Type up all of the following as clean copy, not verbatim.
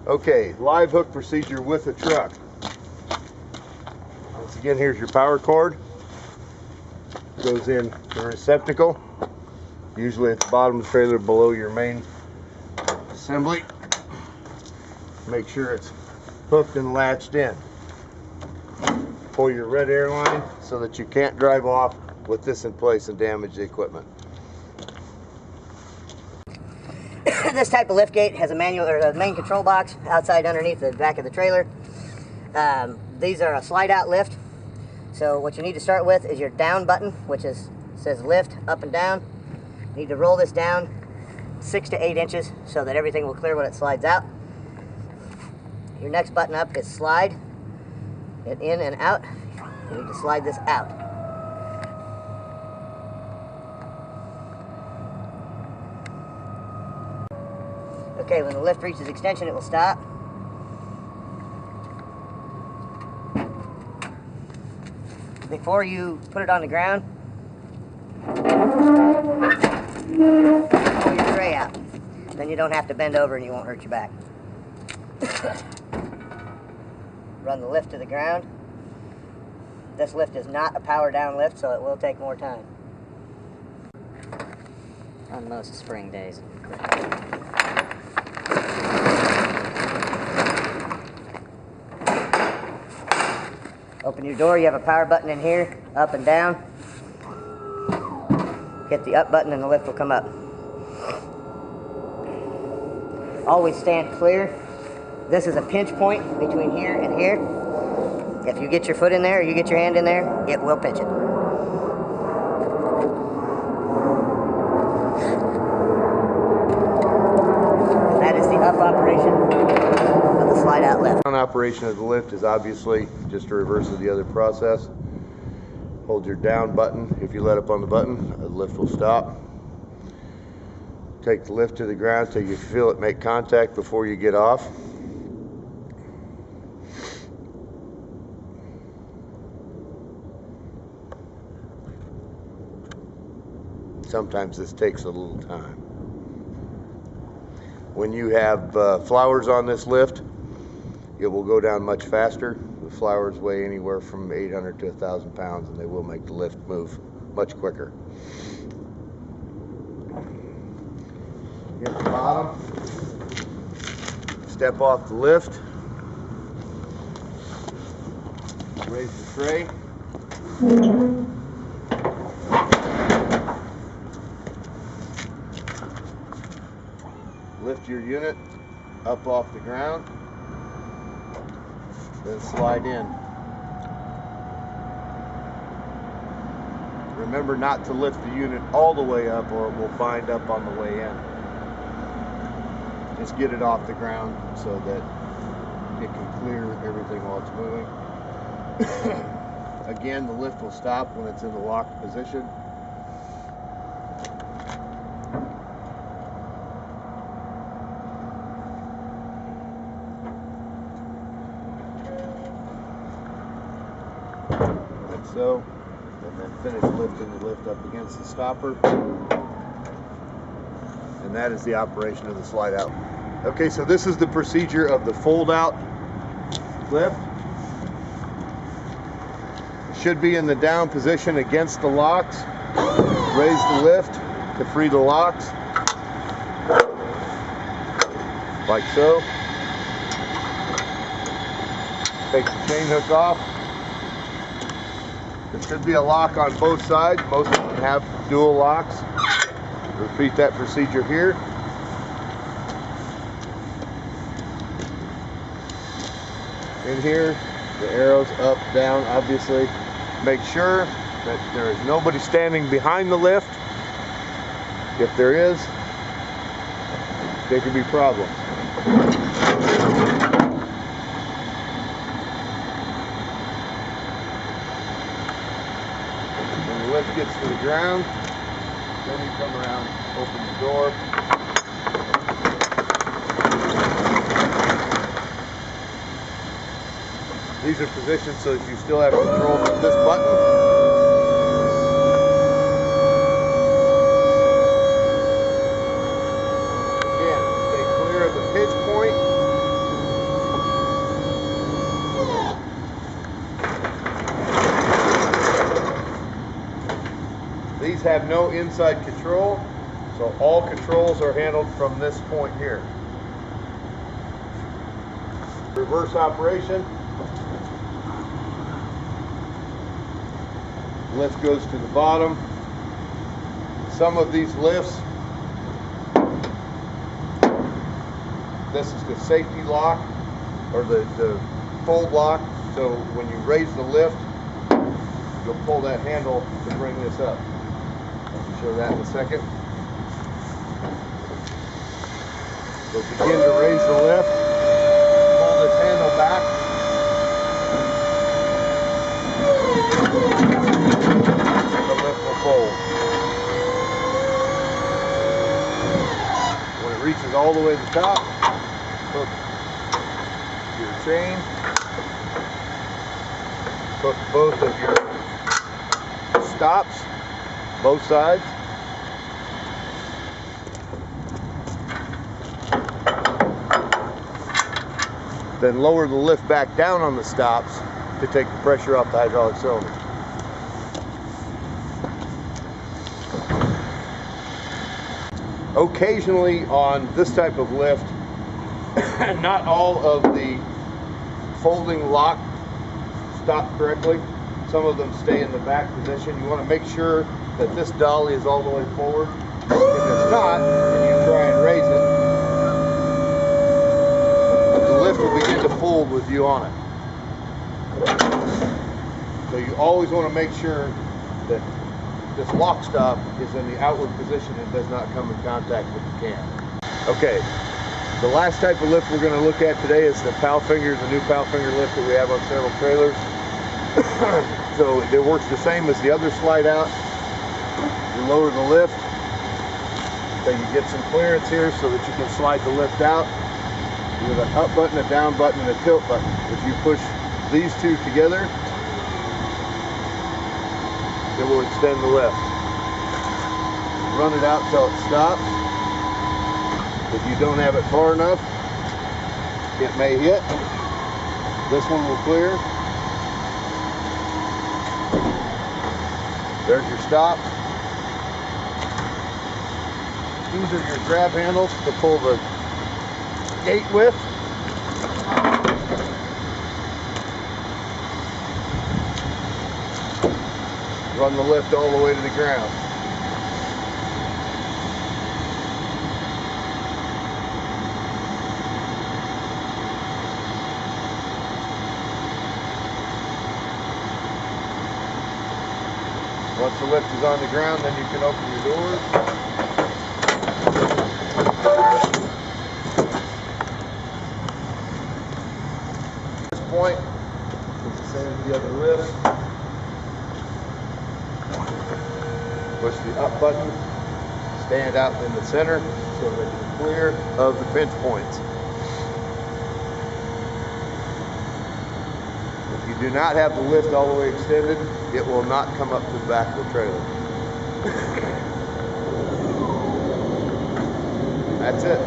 Okay, live hook procedure with a truck. Once again, here's your power cord. Goes in the receptacle, usually at the bottom of the trailer below your main assembly. Make sure it's hooked and latched in. Pull your red air line so that you can't drive off with this in place and damage the equipment. This type of lift gate has a manual or a main control box outside underneath the back of the trailer. These are a slide out lift. So what you need to start with is your down button, which says lift up and down. You need to roll this down 6 to 8 inches so that everything will clear when it slides out. Your next button up is slide it in and out. You need to slide this out. Okay, when the lift reaches extension, it will stop. Before you put it on the ground, pull your tray out. Then you don't have to bend over and you won't hurt your back. Run the lift to the ground. This lift is not a power down lift, so it will take more time. On most spring days. Open your door, you have a power button in here, up and down. Hit the up button and the lift will come up. Always stand clear. This is a pinch point between here and here. If you get your foot in there or you get your hand in there, it will pinch it. That is the up operation of the slide out lift. Down operation of the lift is obviously just a reverse of the other process. Hold your down button. If you let up on the button, the lift will stop. Take the lift to the ground till you feel it make contact before you get off. Sometimes this takes a little time. When you have flowers on this lift, it will go down much faster. The flowers weigh anywhere from 800 to 1,000 pounds, and they will make the lift move much quicker. Get the bottom, step off the lift, raise the tray. Lift your unit up off the ground, then slide in. Remember not to lift the unit all the way up or it will bind up on the way in. Just get it off the ground so that it can clear everything while it's moving. Again, the lift will stop when it's in the locked position. Like so, and then finish lifting the lift up against the stopper. And that is the operation of the slide out. Okay, so this is the procedure of the fold out lift. It should be in the down position against the locks. Raise the lift to free the locks, like so. Take the chain hook off. There should be a lock on both sides. Most of them have dual locks. Repeat that procedure here. In here, the arrows up, down, obviously. Make sure that there is nobody standing behind the lift. If there is, there could be problems. When the lift gets to the ground, then you come around, open the door. These are positioned so that you still have control from this button. Again, stay clear of the pinch point. have no inside control, so all controls are handled from this point here. Reverse operation. Lift goes to the bottom. Some of these lifts, this is the safety lock, or the fold lock, so when you raise the lift, you'll pull that handle to bring this up. I'll show that in a second. So begin to raise the lift, pull this handle back. The lift will fold. When it reaches all the way to the top, hook your chain, hook both of your stops, both sides. Then lower the lift back down on the stops to take the pressure off the hydraulic cylinder. Occasionally on this type of lift, not all of the folding lock stop correctly. Some of them stay in the back position. You want to make sure that this dolly is all the way forward. If it's not, and you try and raise it, the lift will begin to fold with you on it. So you always want to make sure that this lock stop is in the outward position and does not come in contact with the can. Okay, the last type of lift we're going to look at today is the PAL finger, the new PAL finger lift that we have on several trailers. So it works the same as the other slide out. You lower the lift, so you get some clearance here so that you can slide the lift out. You have an up button, a down button, and a tilt button. If you push these two together, it will extend the lift. Run it out till it stops. If you don't have it far enough, it may hit. This one will clear. There's your stop. These are your grab handles to pull the gate with. Run the lift all the way to the ground. Once the lift is on the ground, then you can open your doors. At this point, it's the same as the other lift. Push the up button, stand out in the center so that you're clear of the pinch points. If you do not have the lift all the way extended, it will not come up to the back of the trailer. That's it.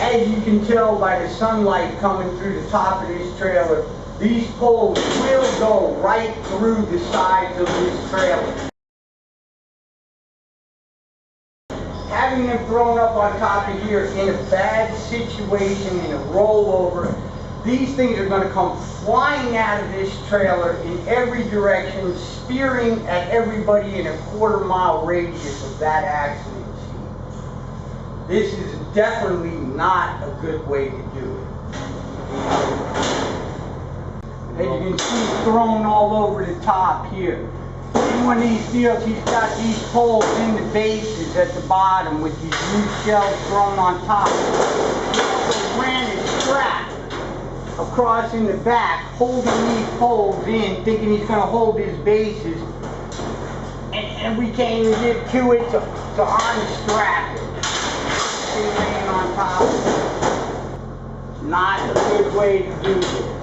As you can tell by the sunlight coming through the top of this trailer, these poles will go right through the sides of this trailer. Having them thrown up on top of here in a bad situation, in a rollover, these things are going to come flying out of this trailer in every direction, spearing at everybody in a quarter-mile radius of that accident scene. This is definitely not a good way to do it. As you can see, it's thrown all over the top here. In one of these deals, he's got these poles in the bases at the bottom with these loose shells thrown on top. He also ran his strap across in the back, holding these poles in, thinking he's going to hold his bases. And we can't even get to it to unstrap it. It's laying on top of it. Not a good way to do this.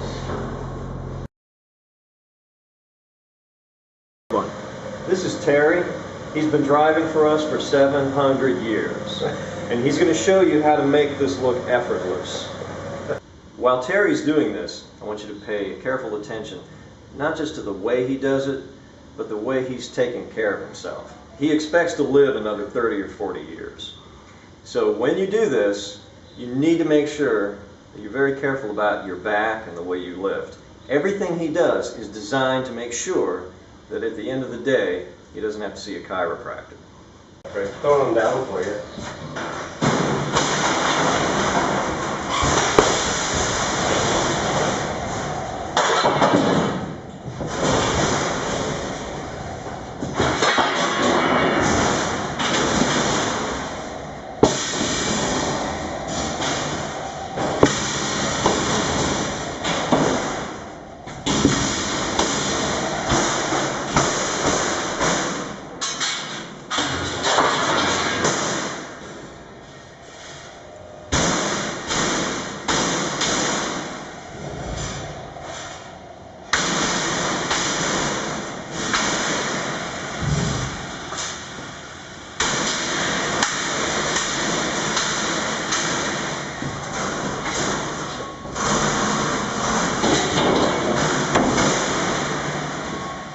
This is Terry. He's been driving for us for 700 years. And he's going to show you how to make this look effortless. While Terry's doing this, I want you to pay careful attention. not just to the way he does it, but the way he's taking care of himself. He expects to live another 30 or 40 years. So when you do this, you need to make sure that you're very careful about your back and the way you lift. Everything he does is designed to make sure that at the end of the day, he doesn't have to see a chiropractor. Right, throwing them down for you.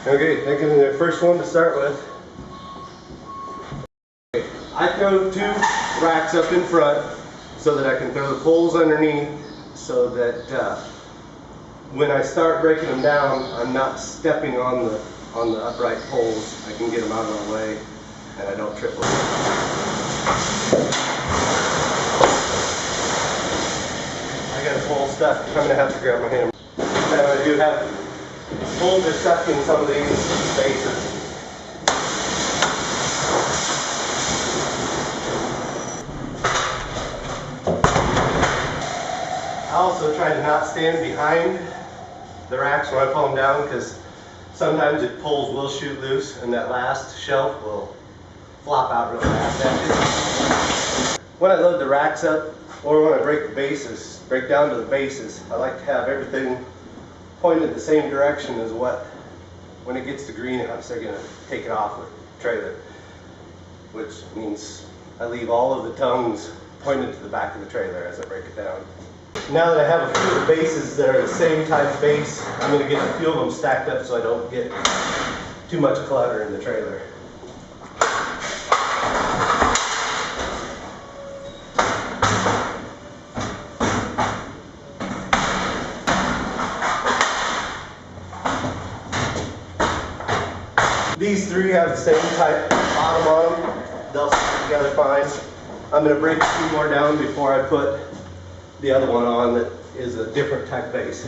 Okay, thinking of the first one to start with. Okay, I throw 2 racks up in front so that I can throw the poles underneath so that when I start breaking them down, I'm not stepping on the upright poles. I can get them out of the way and I don't trip over. I got a pole stuck. I'm going to have to grab my hammer. And I do have poles are stuck in some of these bases. I also try to not stand behind the racks when I pull them down because sometimes the poles will shoot loose and that last shelf will flop out real fast at you. When I load the racks up or when I break the bases, break down to the bases, I like to have everything pointed the same direction as when it gets to greenhouse, they're going to take it off with the trailer, which means I leave all of the tongues pointed to the back of the trailer as I break it down. Now that I have a few of the bases that are the same type base, I'm going to get a few of them stacked up so I don't get too much clutter in the trailer. These 3 have the same type bottom on them. They'll stick together fine. I'm going to break a few more down before I put the other one on that is a different type base.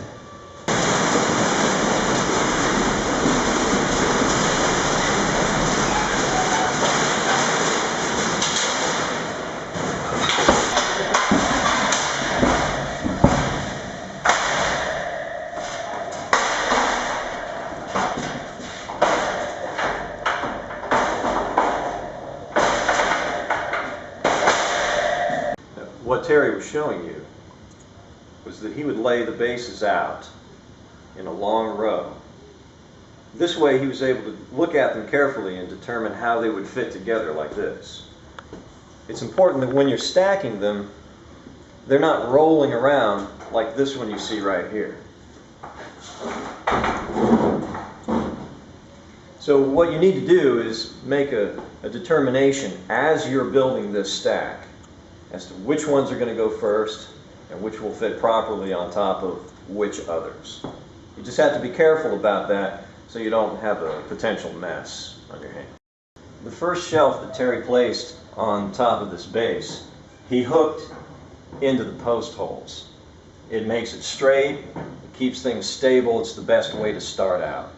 What Terry was showing you was that he would lay the bases out in a long row. This way he was able to look at them carefully and determine how they would fit together like this. It's important that when you're stacking them, they're not rolling around like this one you see right here. So what you need to do is make a determination as you're building this stack as to which ones are going to go first and which will fit properly on top of which others. You just have to be careful about that so you don't have a potential mess on your hand. The first shelf that Terry placed on top of this base, he hooked into the post holes. It makes it straight, it keeps things stable, it's the best way to start out.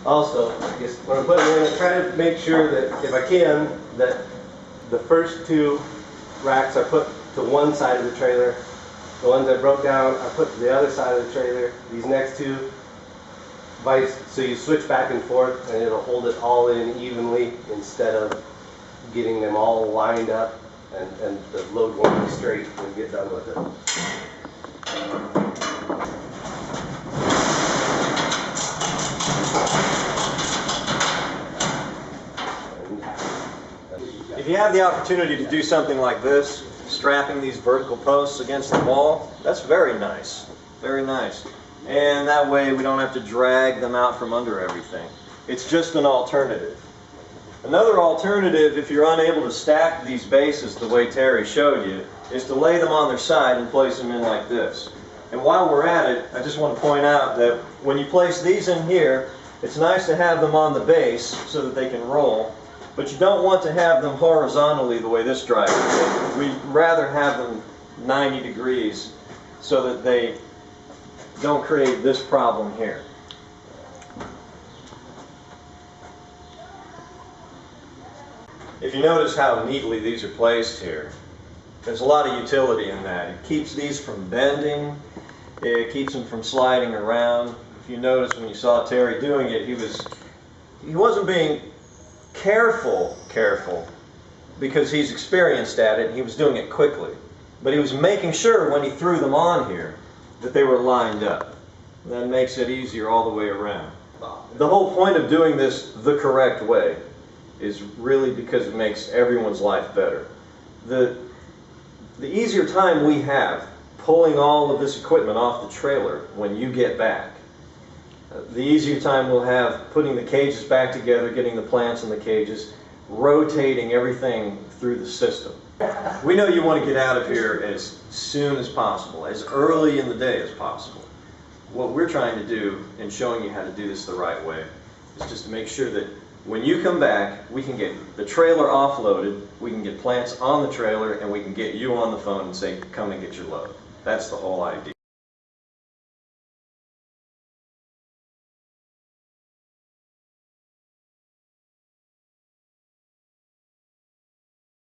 Also, I guess when I'm putting it in, I try to make sure that, if I can, that the first 2 racks are put to one side of the trailer. The ones I broke down are put to the other side of the trailer. These next 2, so you switch back and forth and it'll hold it all in evenly instead of getting them all lined up and the load won't be straight when you get done with it. If you have the opportunity to do something like this, strapping these vertical posts against the wall, that's very nice. Very nice. And that way we don't have to drag them out from under everything. It's just an alternative. Another alternative, if you're unable to stack these bases the way Terry showed you, is to lay them on their side and place them in like this. And while we're at it, I just want to point out that when you place these in here, it's nice to have them on the base so that they can roll, but you don't want to have them horizontally the way this driver did. We'd rather have them 90 degrees so that they don't create this problem here. If you notice how neatly these are placed here, there's a lot of utility in that. It keeps these from bending, it keeps them from sliding around. If you notice when you saw Terry doing it, he wasn't being careful because he's experienced at it and he was doing it quickly. But he was making sure when he threw them on here that they were lined up. That makes it easier all the way around. The whole point of doing this the correct way is really because it makes everyone's life better. The easier time we have pulling all of this equipment off the trailer when you get back, the easier time we'll have putting the cages back together, getting the plants in the cages, rotating everything through the system. We know you want to get out of here as soon as possible, as early in the day as possible. What we're trying to do in showing you how to do this the right way is just to make sure that when you come back, we can get the trailer offloaded, we can get plants on the trailer, and we can get you on the phone and say, come and get your load. That's the whole idea.